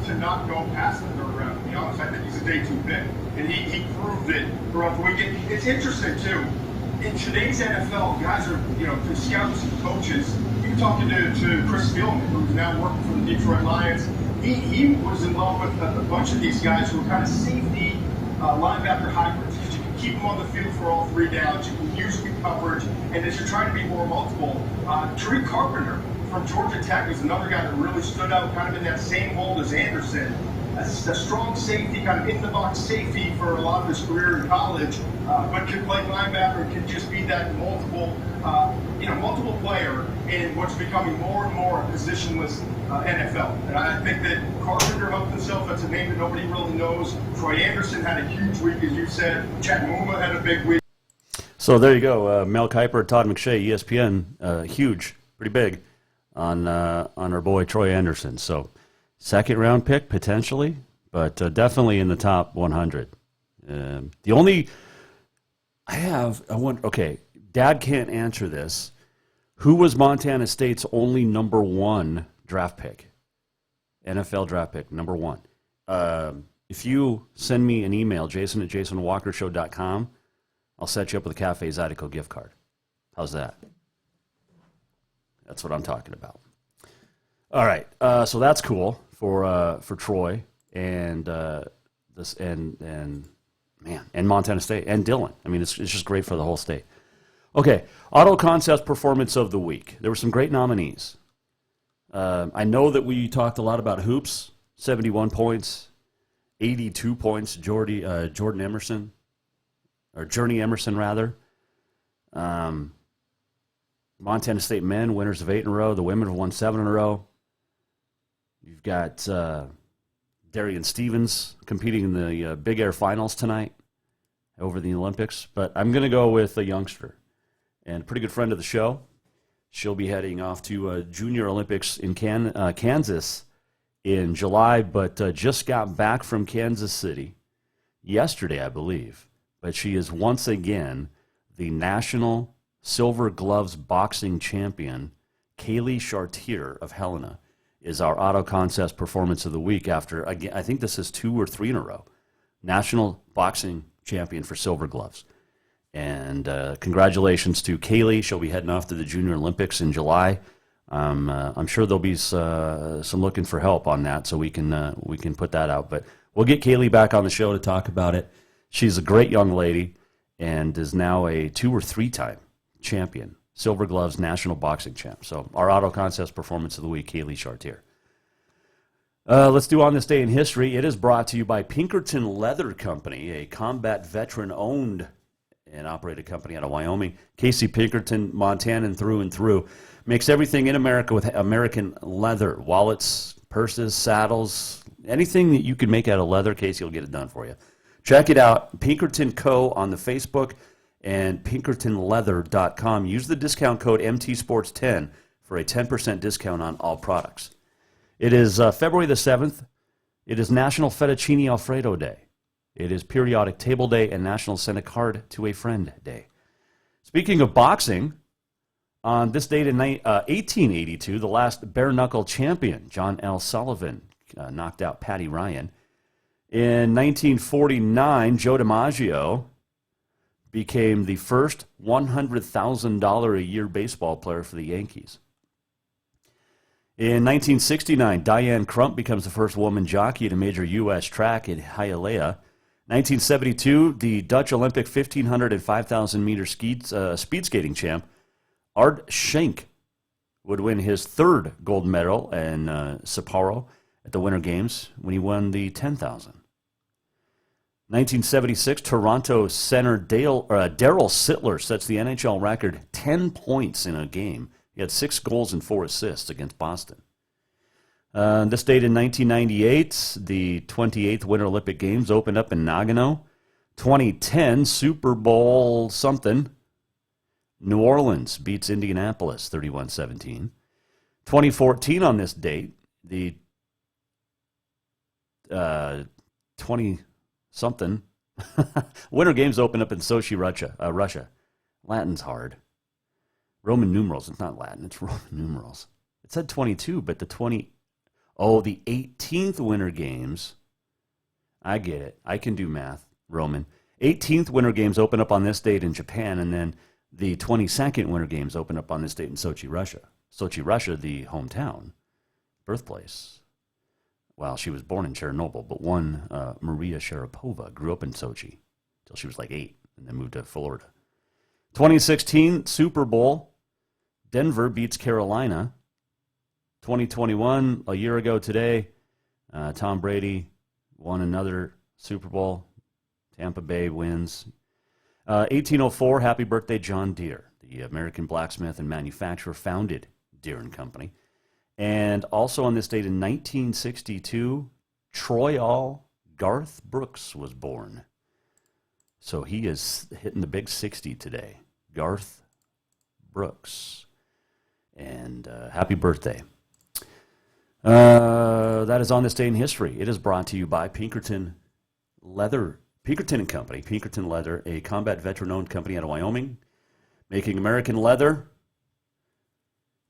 to not go past the third round. To be honest, I think he's a day 2 pick, and he proved it throughout the weekend. It's interesting too. In today's NFL, guys are, the scouts and coaches. You're talking to Chris Spielman, who's now working for the Detroit Lions. He was in love with a bunch of these guys who are kind of safety. Linebacker hybrids, because you can keep them on the field for all 3 downs. You can use good coverage, and as you're trying to be more multiple, Tariq Carpenter from Georgia Tech was another guy that really stood out, kind of in that same mold as Anderson. A strong safety, kind of in-the-box safety for a lot of his career in college, but can play linebacker, can just be that multiple player in what's becoming more and more a positionless NFL. And I think that Carpenter helped himself. That's a name that nobody really knows. Troy Anderson had a huge week, as you said. Chad Muma had a big week.
So there you go. Mel Kiper, Todd McShay, ESPN, huge, pretty big on our boy Troy Anderson. So second round pick potentially, but definitely in the top 100. The only okay, Dad can't answer this. Who was Montana State's only number 1 draft pick? NFL draft pick, number 1. If you send me an email, jason@jasonwalkershow.com, I'll set you up with a Cafe Zydeco gift card. How's that? That's what I'm talking about. All right, so that's cool for Troy and Montana State and Dylan. I mean, it's just great for the whole state. Okay, Auto Concepts Performance of the Week. There were some great nominees. I know that we talked a lot about hoops, 71 points, 82 points, Jordan Emerson, or Journey Emerson, rather. Montana State men, winners of 8 in a row. The women have won 7 in a row. You've got Darian Stevens competing in the Big Air Finals tonight over the Olympics. But I'm going to go with a youngster and a pretty good friend of the show. She'll be heading off to Junior Olympics in Kansas in July, but just got back from Kansas City yesterday, I believe. But she is once again the national Silver Gloves boxing champion. Kaylee Chartier of Helena is our Auto Concepts Performance of the Week after, again, I think this is 2 or 3 in a row, national boxing champion for Silver Gloves. And congratulations to Kaylee. She'll be heading off to the Junior Olympics in July. I'm sure there'll be some looking for help on that, so we can put that out. But We'll get Kaylee back on the show to talk about it. She's a great young lady and is now a 2 or 3-time champion, Silver Gloves national boxing champ. So our Auto Contest Performance of the Week, Kaylee Chartier. Let's do On This Day in History. It is brought to you by Pinkerton Leather Company, a combat veteran-owned and operated company out of Wyoming. Casey Pinkerton, Montanan through and through, makes everything in America with American leather. Wallets, purses, saddles, anything that you can make out of leather, Casey will get it done for you. Check it out, Pinkerton Co. on the Facebook and pinkertonleather.com. Use the discount code MTSports10 for a 10% discount on all products. It is February the 7th. It is National Fettuccine Alfredo Day. It is Periodic Table Day and National Send a Card to a Friend Day. Speaking of boxing, on this date in 1882, the last bare-knuckle champion, John L. Sullivan, knocked out Patty Ryan. In 1949, Joe DiMaggio became the first $100,000 a year baseball player for the Yankees. In 1969, Diane Crump becomes the first woman jockey at a major U.S. track in Hialeah. 1972, the Dutch Olympic 1,500 and 5,000-meter speed skating champ, Art Schenk, would win his third gold medal in Sapporo at the Winter Games when he won the 10,000. 1976, Toronto center Daryl Sittler sets the NHL record 10 points in a game. He had 6 goals and 4 assists against Boston. This date in 1998, the 28th Winter Olympic Games opened up in Nagano. 2010, Super Bowl something. New Orleans beats Indianapolis 31-17. 2014 on this date, the 20-something Winter Games open up in Sochi, Russia. Latin's hard. Roman numerals. It's not Latin. It's Roman numerals. It said 22, but the 18th Winter Games. I get it. I can do math. Roman. 18th Winter Games open up on this date in Japan, and then the 22nd Winter Games open up on this date in Sochi, Russia. Sochi, Russia, the hometown, birthplace. Well, she was born in Chernobyl, but one Maria Sharapova grew up in Sochi until she was like 8 and then moved to Florida. 2016 Super Bowl, Denver beats Carolina. 2021, a year ago today, Tom Brady won another Super Bowl. Tampa Bay wins. 1804, happy birthday, John Deere. The American blacksmith and manufacturer founded Deere & Company. And also on this date in 1962, Troy Garth Brooks was born. So he is hitting the big 60 today. Garth Brooks. And happy birthday. That is on this day in history. It is brought to you by Pinkerton Leather, Pinkerton & Company. Pinkerton Leather, a combat veteran-owned company out of Wyoming, making American leather,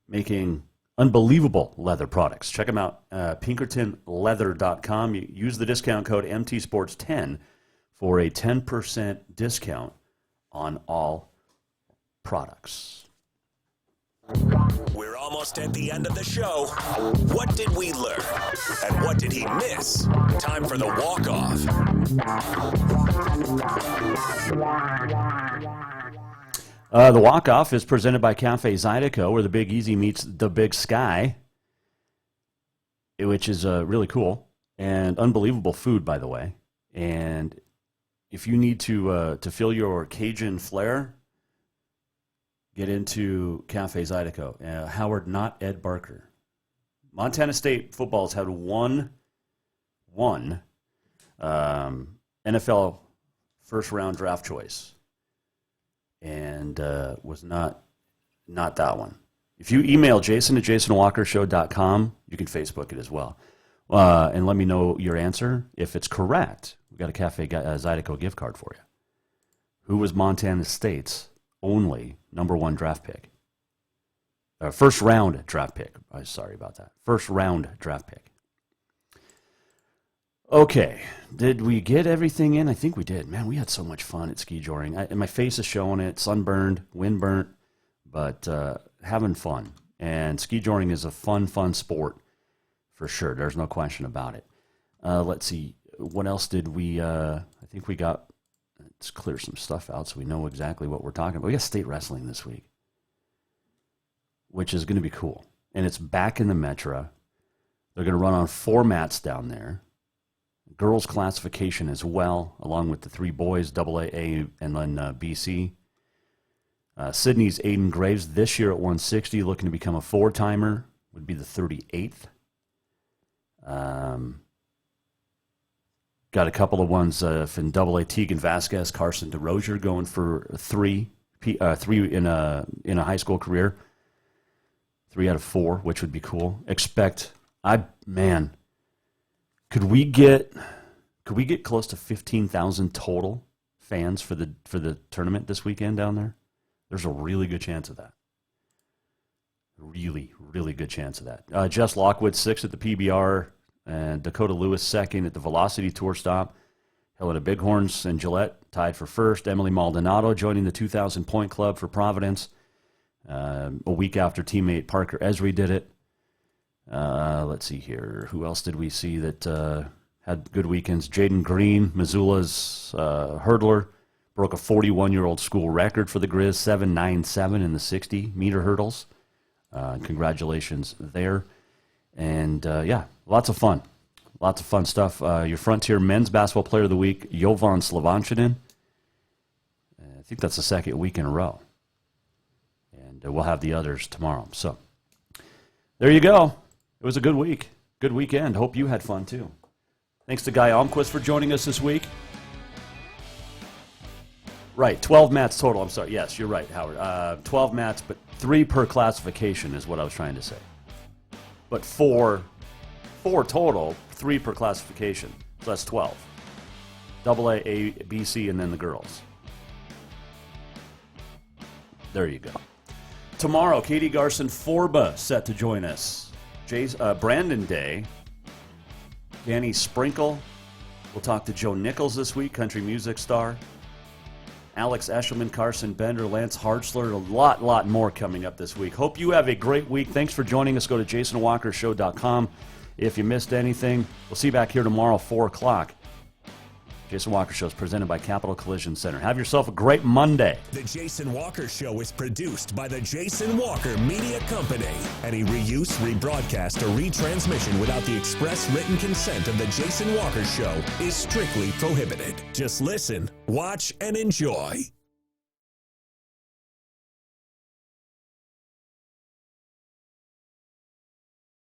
making unbelievable leather products. Check them out, pinkertonleather.com. Use the discount code MTSports10 for a 10% discount on all products.
We're almost at the end of the show. What did we learn? And what did he miss? Time for the walk-off.
The walk-off is presented by Cafe Zydeco, where the Big Easy meets the Big Sky, which is really cool and unbelievable food, by the way. And if you need to fill your Cajun flair, get into Cafe Zydeco. Howard, not Ed Barker. Montana State football has had one NFL first-round draft choice, and was not that one. If you email Jason at jasonwalkershow.com, you can Facebook it as well, and let me know your answer. If it's correct, we've got a Cafe Zydeco gift card for you. Who was Montana State's only #1 draft pick? First round draft pick. Sorry about that. First round draft pick. Okay. Did we get everything in? I think we did. Man, we had so much fun at ski joring. And my face is showing it. Sunburned, windburnt, but having fun. And ski joring is a fun sport for sure. There's no question about it. Let's see. what else did we, I think we got, let's clear some stuff out so we know exactly what we're talking about. We got state wrestling this week, which is going to be cool. And it's back in the Metro. They're going to run on 4 mats down there. Girls classification as well, along with the 3 boys, AA, A, and then BC. Sydney's Aiden Graves this year at 160, looking to become a 4-timer, would be the 38th. Got a couple of ones from AA, Tegan Vasquez, Carson DeRozier going for 3 in a high school career. 3 out of 4, which would be cool. Could we get close to 15,000 total fans for the tournament this weekend down there? There's a really good chance of that. Really, really good chance of that. Jess Lockwood, 6th at the PBR, and Dakota Lewis, 2nd at the Velocity Tour stop. Helena Bighorns and Gillette tied for 1st. Emily Maldonado joining the 2,000-point club for Providence a week after teammate Parker Esri did it. Let's see here. Who else did we see that had good weekends? Jaden Green, Missoula's hurdler, broke a 41-year-old school record for the Grizz, 7.97 in the 60-meter hurdles. Congratulations there. And, lots of fun. Lots of fun stuff. Your Frontier Men's Basketball Player of the Week, Jovan Slavanchinin. I think that's the 2nd week in a row. And we'll have the others tomorrow. So, there you go. It was a good week. Good weekend. Hope you had fun, too. Thanks to Guy Almquist for joining us this week. Right, 12 mats total. I'm sorry. Yes, you're right, Howard. 12 mats, but 3 per classification is what I was trying to say. But 4 total, 3 per classification. So that's 12. AA, A, BC, and then the girls. There you go. Tomorrow, Katie Garson Forba set to join us. Brandon Day, Danny Sprinkle. We'll talk to Joe Nichols this week, country music star. Alex Eshelman, Carson Bender, Lance Hartzler, a lot more coming up this week. Hope you have a great week. Thanks for joining us. Go to jasonwalkershow.com. If you missed anything, we'll see you back here tomorrow, 4 o'clock. Jason Walker Show is presented by Capital Collision Center. Have yourself a great Monday.
The Jason Walker Show is produced by the Jason Walker Media Company. Any reuse, rebroadcast, or retransmission without the express written consent of the Jason Walker Show is strictly prohibited. Just listen, watch, and enjoy.